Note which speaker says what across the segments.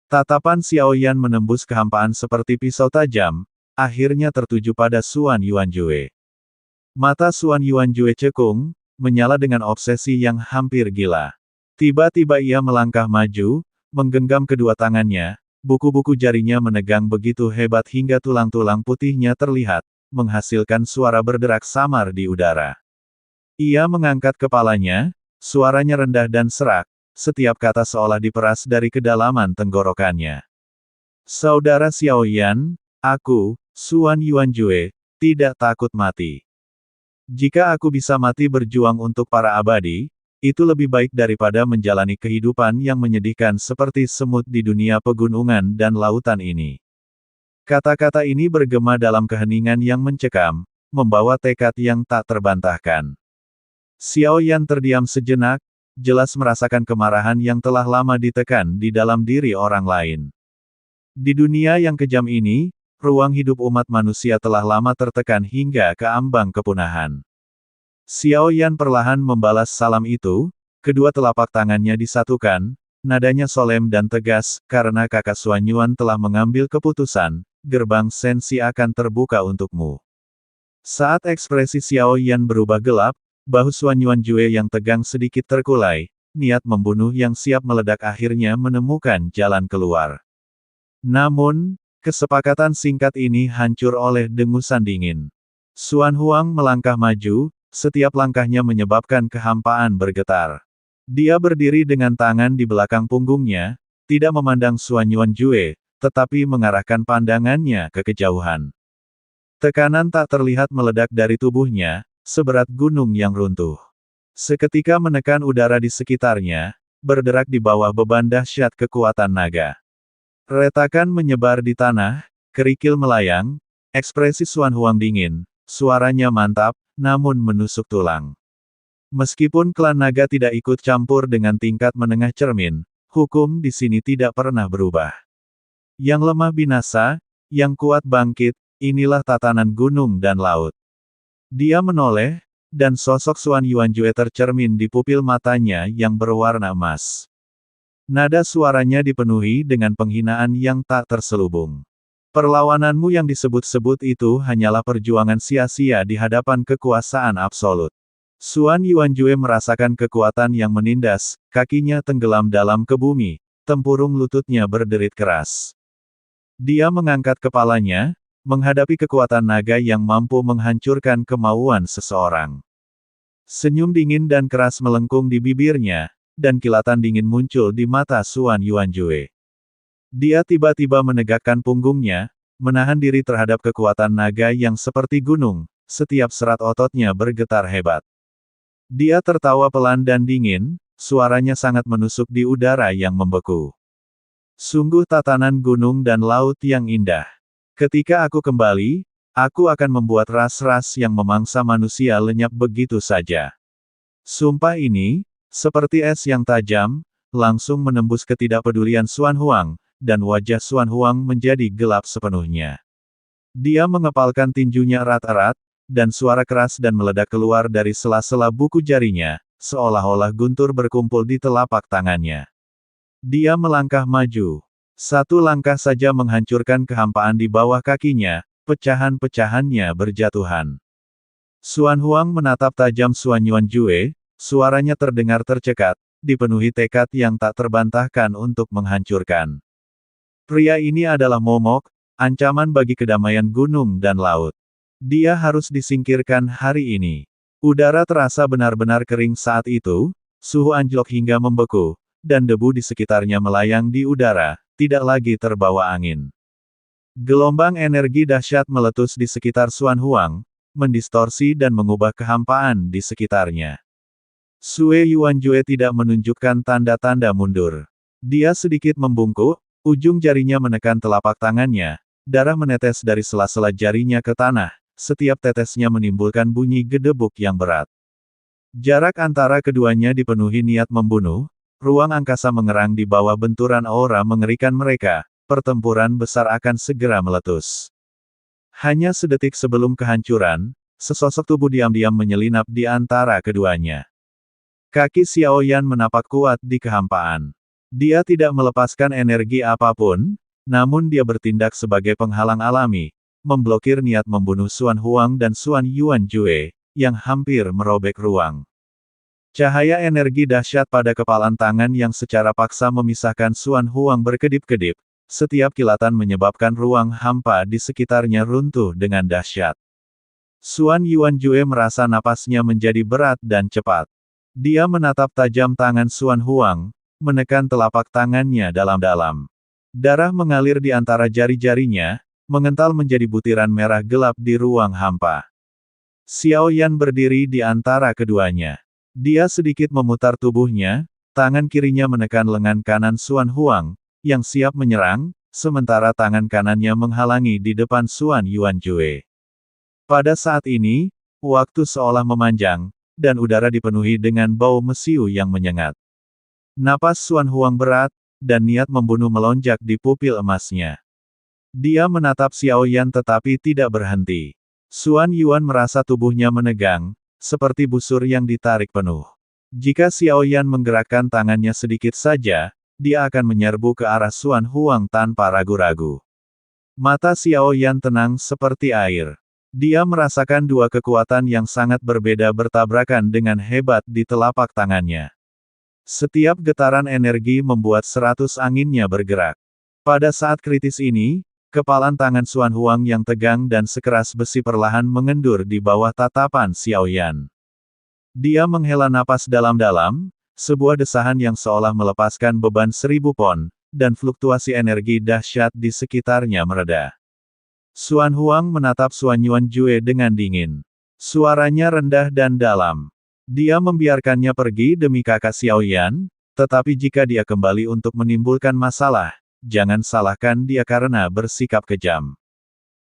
Speaker 1: Tatapan Xiao Yan menembus kehampaan seperti pisau tajam, akhirnya tertuju pada Xuan Yuanjue. Mata Xuan Yuanjue cekung, menyala dengan obsesi yang hampir gila. Tiba-tiba ia melangkah maju, menggenggam kedua tangannya, buku-buku jarinya menegang begitu hebat hingga tulang-tulang putihnya terlihat, menghasilkan suara berderak samar di udara. Ia mengangkat kepalanya, suaranya rendah dan serak, setiap kata seolah diperas dari kedalaman tenggorokannya. Saudara Xiao Yan, aku, Xuan Yuanjue, tidak takut mati. Jika aku bisa mati berjuang untuk para abadi, itu lebih baik daripada menjalani kehidupan yang menyedihkan seperti semut di dunia pegunungan dan lautan ini. Kata-kata ini bergema dalam keheningan yang mencekam, membawa tekad yang tak terbantahkan. Xiao Yan terdiam sejenak, jelas merasakan kemarahan yang telah lama ditekan di dalam diri orang lain. Di dunia yang kejam ini, ruang hidup umat manusia telah lama tertekan hingga ke ambang kepunahan. Xiao Yan perlahan membalas salam itu, kedua telapak tangannya disatukan, nadanya solemn dan tegas, karena kakak Xuan Yuan telah mengambil keputusan, gerbang sensi akan terbuka untukmu. Saat ekspresi Xiao Yan berubah gelap, bahu Xuan Yuanjue yang tegang sedikit terkulai, niat membunuh yang siap meledak akhirnya menemukan jalan keluar. Namun, kesepakatan singkat ini hancur oleh dengusan dingin. Xuan Huang melangkah maju, setiap langkahnya menyebabkan kehampaan bergetar. Dia berdiri dengan tangan di belakang punggungnya, tidak memandang Xuan Yuanjue, tetapi mengarahkan pandangannya ke kejauhan. Tekanan tak terlihat meledak dari tubuhnya, seberat gunung yang runtuh. Seketika menekan udara di sekitarnya, berderak di bawah beban dahsyat kekuatan naga. Retakan menyebar di tanah, kerikil melayang, ekspresi Xuan Huang dingin, suaranya mantap, namun menusuk tulang. Meskipun klan naga tidak ikut campur dengan tingkat menengah cermin, hukum di sini tidak pernah berubah. Yang lemah binasa, yang kuat bangkit, inilah tatanan gunung dan laut. Dia menoleh, dan sosok Xuan Yuanjue tercermin di pupil matanya yang berwarna emas. Nada suaranya dipenuhi dengan penghinaan yang tak terselubung. Perlawananmu yang disebut-sebut itu hanyalah perjuangan sia-sia di hadapan kekuasaan absolut. Xuan Yuanjue merasakan kekuatan yang menindas, kakinya tenggelam dalam ke bumi, tempurung lututnya berderit keras. Dia mengangkat kepalanya, menghadapi kekuatan naga yang mampu menghancurkan kemauan seseorang. Senyum dingin dan keras melengkung di bibirnya, dan kilatan dingin muncul di mata Xuan Yuanjue. Dia tiba-tiba menegakkan punggungnya, menahan diri terhadap kekuatan naga yang seperti gunung, setiap serat ototnya bergetar hebat. Dia tertawa pelan dan dingin, suaranya sangat menusuk di udara yang membeku. Sungguh tatanan gunung dan laut yang indah. Ketika aku kembali, aku akan membuat ras-ras yang memangsa manusia lenyap begitu saja. Sumpah ini, seperti es yang tajam, langsung menembus ketidakpedulian Xuan Huang, dan wajah Xuan Huang menjadi gelap sepenuhnya. Dia mengepalkan tinjunya erat-erat, dan suara keras dan meledak keluar dari sela-sela buku jarinya, seolah-olah guntur berkumpul di telapak tangannya. Dia melangkah maju. Satu langkah saja menghancurkan kehampaan di bawah kakinya, pecahan-pecahannya berjatuhan. Xuan Huang menatap tajam Xuan Yuanjue, suaranya terdengar tercekat, dipenuhi tekad yang tak terbantahkan untuk menghancurkan. Pria ini adalah momok, ancaman bagi kedamaian gunung dan laut. Dia harus disingkirkan hari ini. Udara terasa benar-benar kering saat itu, suhu anjlok hingga membeku, dan debu di sekitarnya melayang di udara, tidak lagi terbawa angin. Gelombang energi dahsyat meletus di sekitar Xuan Huang, mendistorsi dan mengubah kehampaan di sekitarnya. Xue Yuanjue tidak menunjukkan tanda-tanda mundur. Dia sedikit membungkuk, ujung jarinya menekan telapak tangannya, darah menetes dari sela-sela jarinya ke tanah, setiap tetesnya menimbulkan bunyi gedebuk yang berat. Jarak antara keduanya dipenuhi niat membunuh, ruang angkasa mengerang di bawah benturan aura mengerikan mereka, pertempuran besar akan segera meletus. Hanya sedetik sebelum kehancuran, sesosok tubuh diam-diam menyelinap di antara keduanya. Kaki Xiao Yan menapak kuat di kehampaan. Dia tidak melepaskan energi apapun, namun dia bertindak sebagai penghalang alami, memblokir niat membunuh Xuan Huang dan Xuan Yuanjue, yang hampir merobek ruang. Cahaya energi dahsyat pada kepalan tangan yang secara paksa memisahkan Xuan Huang berkedip-kedip, setiap kilatan menyebabkan ruang hampa di sekitarnya runtuh dengan dahsyat. Xuan Yuanjue merasa napasnya menjadi berat dan cepat. Dia menatap tajam tangan Xuan Huang, menekan telapak tangannya dalam-dalam. Darah mengalir di antara jari-jarinya, mengental menjadi butiran merah gelap di ruang hampa. Xiao Yan berdiri di antara keduanya. Dia sedikit memutar tubuhnya, tangan kirinya menekan lengan kanan Xuan Huang, yang siap menyerang, sementara tangan kanannya menghalangi di depan Xuan Yuanjue. Pada saat ini, waktu seolah memanjang, dan udara dipenuhi dengan bau mesiu yang menyengat. Napas Xuan Huang berat, dan niat membunuh melonjak di pupil emasnya. Dia menatap Xiao Yan tetapi tidak berhenti. Xuan Yuan merasa tubuhnya menegang, seperti busur yang ditarik penuh. Jika Xiao Yan menggerakkan tangannya sedikit saja, dia akan menyerbu ke arah Xuan Huang tanpa ragu-ragu. Mata Xiao Yan tenang seperti air. Dia merasakan dua kekuatan yang sangat berbeda bertabrakan dengan hebat di telapak tangannya. Setiap getaran energi membuat 100 anginnya bergerak. Pada saat kritis ini, kepalan tangan Xuan Huang yang tegang dan sekeras besi perlahan mengendur di bawah tatapan Xiao Yan. Dia menghela napas dalam-dalam, sebuah desahan yang seolah melepaskan beban 1000 pon, dan fluktuasi energi dahsyat di sekitarnya mereda. Xuan Huang menatap Xuan Yuanjue dengan dingin. Suaranya rendah dan dalam. Dia membiarkannya pergi demi kakak Xiao Yan, tetapi jika dia kembali untuk menimbulkan masalah, jangan salahkan dia karena bersikap kejam.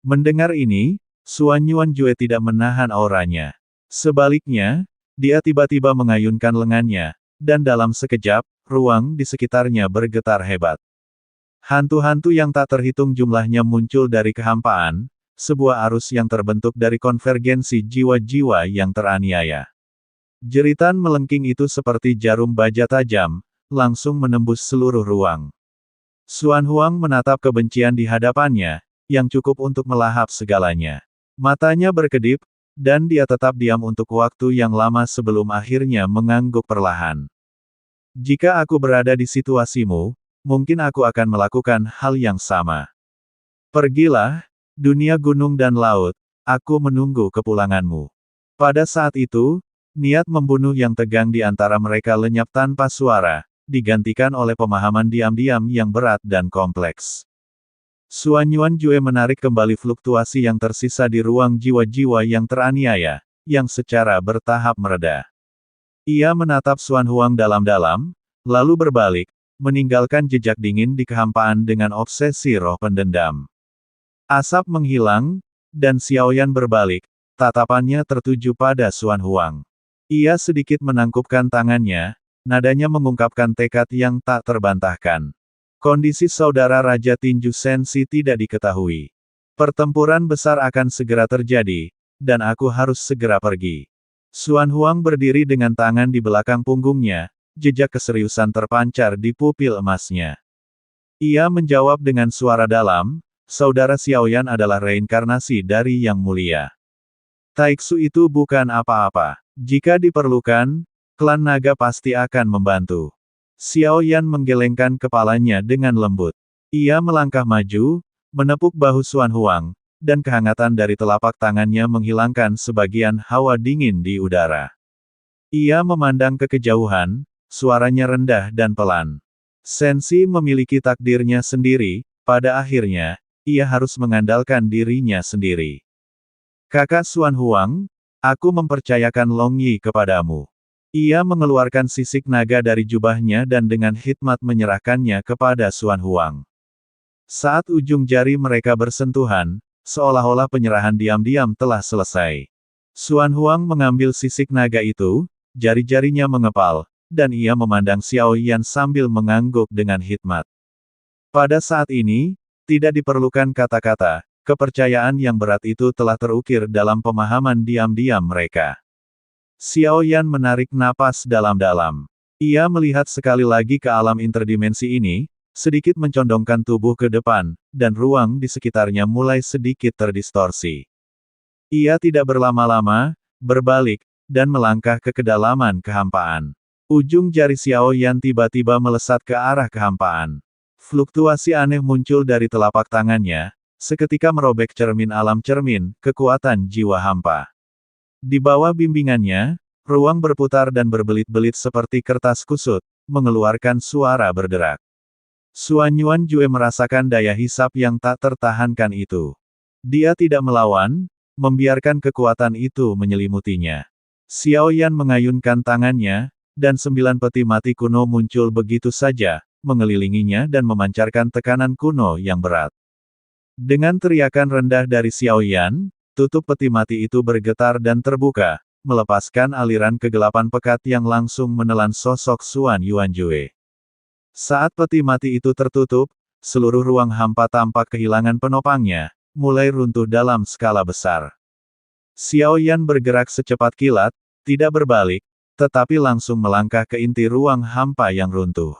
Speaker 1: Mendengar ini, Xuan Yuanjue tidak menahan auranya. Sebaliknya, dia tiba-tiba mengayunkan lengannya, dan dalam sekejap, ruang di sekitarnya bergetar hebat. Hantu-hantu yang tak terhitung jumlahnya muncul dari kehampaan, sebuah arus yang terbentuk dari konvergensi jiwa-jiwa yang teraniaya. Jeritan melengking itu seperti jarum baja tajam, langsung menembus seluruh ruang. Xuan Huang menatap kebencian di hadapannya, yang cukup untuk melahap segalanya. Matanya berkedip, dan dia tetap diam untuk waktu yang lama sebelum akhirnya mengangguk perlahan. Jika aku berada di situasimu, mungkin aku akan melakukan hal yang sama. Pergilah, dunia gunung dan laut, aku menunggu kepulanganmu. Pada saat itu, niat membunuh yang tegang di antara mereka lenyap tanpa suara, digantikan oleh pemahaman diam-diam yang berat dan kompleks. Xuan Yuanjue menarik kembali fluktuasi yang tersisa di ruang jiwa-jiwa yang teraniaya, yang secara bertahap mereda. Ia menatap Xuan Huang dalam-dalam, lalu berbalik, meninggalkan jejak dingin di kehampaan dengan obsesi roh pendendam. Asap menghilang, dan Xiao Yan berbalik, tatapannya tertuju pada Xuan Huang. Ia sedikit menangkupkan tangannya, nadanya mengungkapkan tekad yang tak terbantahkan. Kondisi saudara Raja Tinju Sensi tidak diketahui. Pertempuran besar akan segera terjadi, dan aku harus segera pergi. Xuan Huang berdiri dengan tangan di belakang punggungnya, jejak keseriusan terpancar di pupil emasnya. Ia menjawab dengan suara dalam, saudara Xiao Yan adalah reinkarnasi dari Yang Mulia. Taiksu itu bukan apa-apa. Jika diperlukan, klan naga pasti akan membantu. Xiao Yan menggelengkan kepalanya dengan lembut. Ia melangkah maju, menepuk bahu Xuan Huang, dan kehangatan dari telapak tangannya menghilangkan sebagian hawa dingin di udara. Ia memandang ke kejauhan, suaranya rendah dan pelan. Sensi memiliki takdirnya sendiri, pada akhirnya, ia harus mengandalkan dirinya sendiri. Kakak Xuan Huang, aku mempercayakan Long Yi kepadamu. Ia mengeluarkan sisik naga dari jubahnya dan dengan hikmat menyerahkannya kepada Xuan Huang. Saat ujung jari mereka bersentuhan, seolah-olah penyerahan diam-diam telah selesai. Xuan Huang mengambil sisik naga itu, jari-jarinya mengepal, dan ia memandang Xiao Yan sambil mengangguk dengan hikmat. Pada saat ini, tidak diperlukan kata-kata. Kepercayaan yang berat itu telah terukir dalam pemahaman diam-diam mereka. Xiao Yan menarik napas dalam-dalam. Ia melihat sekali lagi ke alam interdimensi ini, sedikit mencondongkan tubuh ke depan, dan ruang di sekitarnya mulai sedikit terdistorsi. Ia tidak berlama-lama, berbalik, dan melangkah ke kedalaman kehampaan. Ujung jari Xiao Yan tiba-tiba melesat ke arah kehampaan. Fluktuasi aneh muncul dari telapak tangannya, seketika merobek cermin alam cermin, kekuatan jiwa hampa. Di bawah bimbingannya, ruang berputar dan berbelit-belit seperti kertas kusut, mengeluarkan suara berderak. Suan Yuanjue merasakan daya hisap yang tak tertahankan itu. Dia tidak melawan, membiarkan kekuatan itu menyelimutinya. Xiao Yan mengayunkan tangannya, dan 9 peti mati kuno muncul begitu saja, mengelilinginya dan memancarkan tekanan kuno yang berat. Dengan teriakan rendah dari Xiao Yan, tutup peti mati itu bergetar dan terbuka, melepaskan aliran kegelapan pekat yang langsung menelan sosok Suan Yuanjue. Saat peti mati itu tertutup, seluruh ruang hampa tampak kehilangan penopangnya, mulai runtuh dalam skala besar. Xiao Yan bergerak secepat kilat, tidak berbalik, tetapi langsung melangkah ke inti ruang hampa yang runtuh.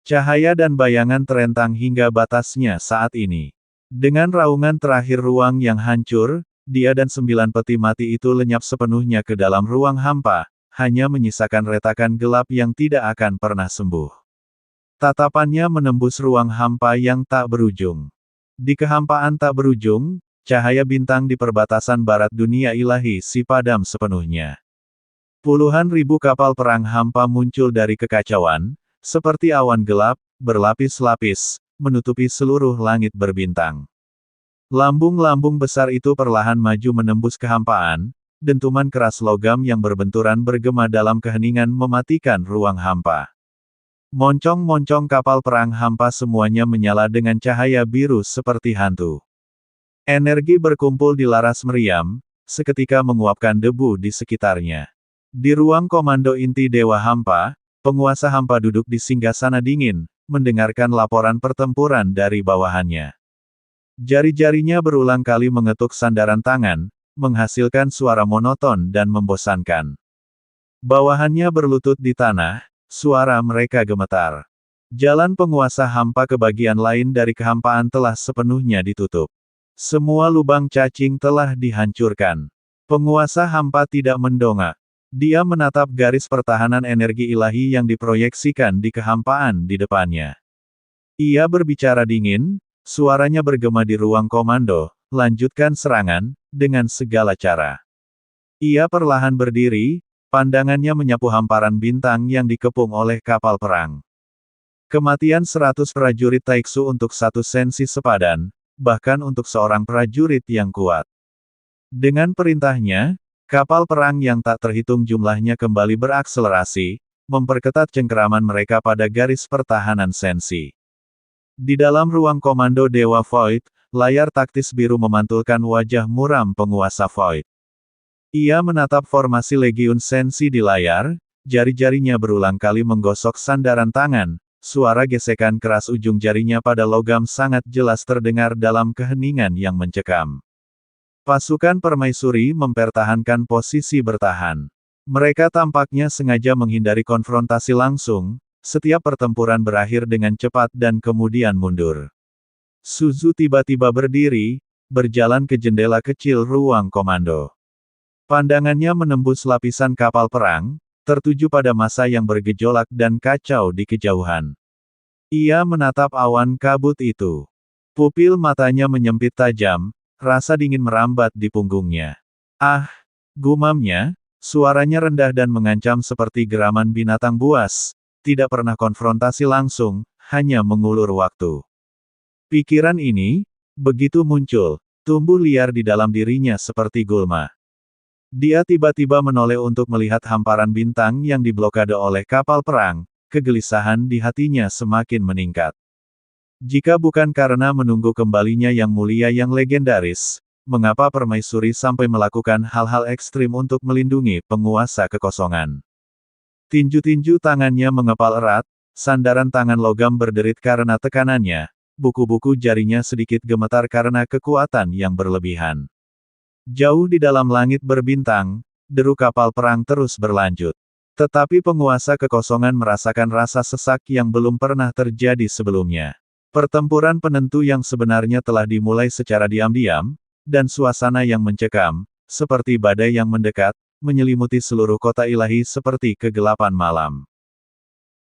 Speaker 1: Cahaya dan bayangan terentang hingga batasnya saat ini. Dengan raungan terakhir ruang yang hancur, dia dan 9 peti mati itu lenyap sepenuhnya ke dalam ruang hampa, hanya menyisakan retakan gelap yang tidak akan pernah sembuh. Tatapannya menembus ruang hampa yang tak berujung. Di kehampaan tak berujung, cahaya bintang di perbatasan barat dunia ilahi si padam sepenuhnya. Puluhan ribu kapal perang hampa muncul dari kekacauan, seperti awan gelap, berlapis-lapis, menutupi seluruh langit berbintang. Lambung-lambung besar itu perlahan maju menembus kehampaan, dentuman keras logam yang berbenturan bergema dalam keheningan mematikan ruang hampa. Moncong-moncong kapal perang hampa semuanya menyala dengan cahaya biru seperti hantu. Energi berkumpul di laras meriam, seketika menguapkan debu di sekitarnya. Di ruang komando inti Dewa Hampa, penguasa hampa duduk di singgasana dingin, mendengarkan laporan pertempuran dari bawahannya. Jari-jarinya berulang kali mengetuk sandaran tangan, menghasilkan suara monoton dan membosankan. Bawahannya berlutut di tanah, suara mereka gemetar. Jalan penguasa hampa ke bagian lain dari kehampaan telah sepenuhnya ditutup. Semua lubang cacing telah dihancurkan. Penguasa hampa tidak mendongak. Dia menatap garis pertahanan energi ilahi yang diproyeksikan di kehampaan di depannya. Ia berbicara dingin, suaranya bergema di ruang komando, lanjutkan serangan, dengan segala cara. Ia perlahan berdiri, pandangannya menyapu hamparan bintang yang dikepung oleh kapal perang. Kematian 100 prajurit Taiksu untuk 1 sensi sepadan, bahkan untuk seorang prajurit yang kuat. Dengan perintahnya, kapal perang yang tak terhitung jumlahnya kembali berakselerasi, memperketat cengkeraman mereka pada garis pertahanan sensi. Di dalam ruang komando Dewa Void, layar taktis biru memantulkan wajah muram penguasa Void. Ia menatap formasi Legiun Sensi di layar, jari-jarinya berulang kali menggosok sandaran tangan, suara gesekan keras ujung jarinya pada logam sangat jelas terdengar dalam keheningan yang mencekam. Pasukan permaisuri mempertahankan posisi bertahan. Mereka tampaknya sengaja menghindari konfrontasi langsung, setiap pertempuran berakhir dengan cepat dan kemudian mundur. Suzu tiba-tiba berdiri, berjalan ke jendela kecil ruang komando. Pandangannya menembus lapisan kapal perang, tertuju pada massa yang bergejolak dan kacau di kejauhan. Ia menatap awan kabut itu. Pupil matanya menyempit tajam, rasa dingin merambat di punggungnya. Ah! Gumamnya, suaranya rendah dan mengancam seperti geraman binatang buas, tidak pernah konfrontasi langsung, hanya mengulur waktu. Pikiran ini, begitu muncul, tumbuh liar di dalam dirinya seperti gulma. Dia tiba-tiba menoleh untuk melihat hamparan bintang yang diblokade oleh kapal perang, kegelisahan di hatinya semakin meningkat. Jika bukan karena menunggu kembalinya yang mulia yang legendaris, mengapa permaisuri sampai melakukan hal-hal ekstrim untuk melindungi penguasa kekosongan? Tinju-tinju tangannya mengepal erat, sandaran tangan logam berderit karena tekanannya, buku-buku jarinya sedikit gemetar karena kekuatan yang berlebihan. Jauh di dalam langit berbintang, deru kapal perang terus berlanjut. Tetapi penguasa kekosongan merasakan rasa sesak yang belum pernah terjadi sebelumnya. Pertempuran penentu yang sebenarnya telah dimulai secara diam-diam, dan suasana yang mencekam, seperti badai yang mendekat, menyelimuti seluruh kota ilahi seperti kegelapan malam.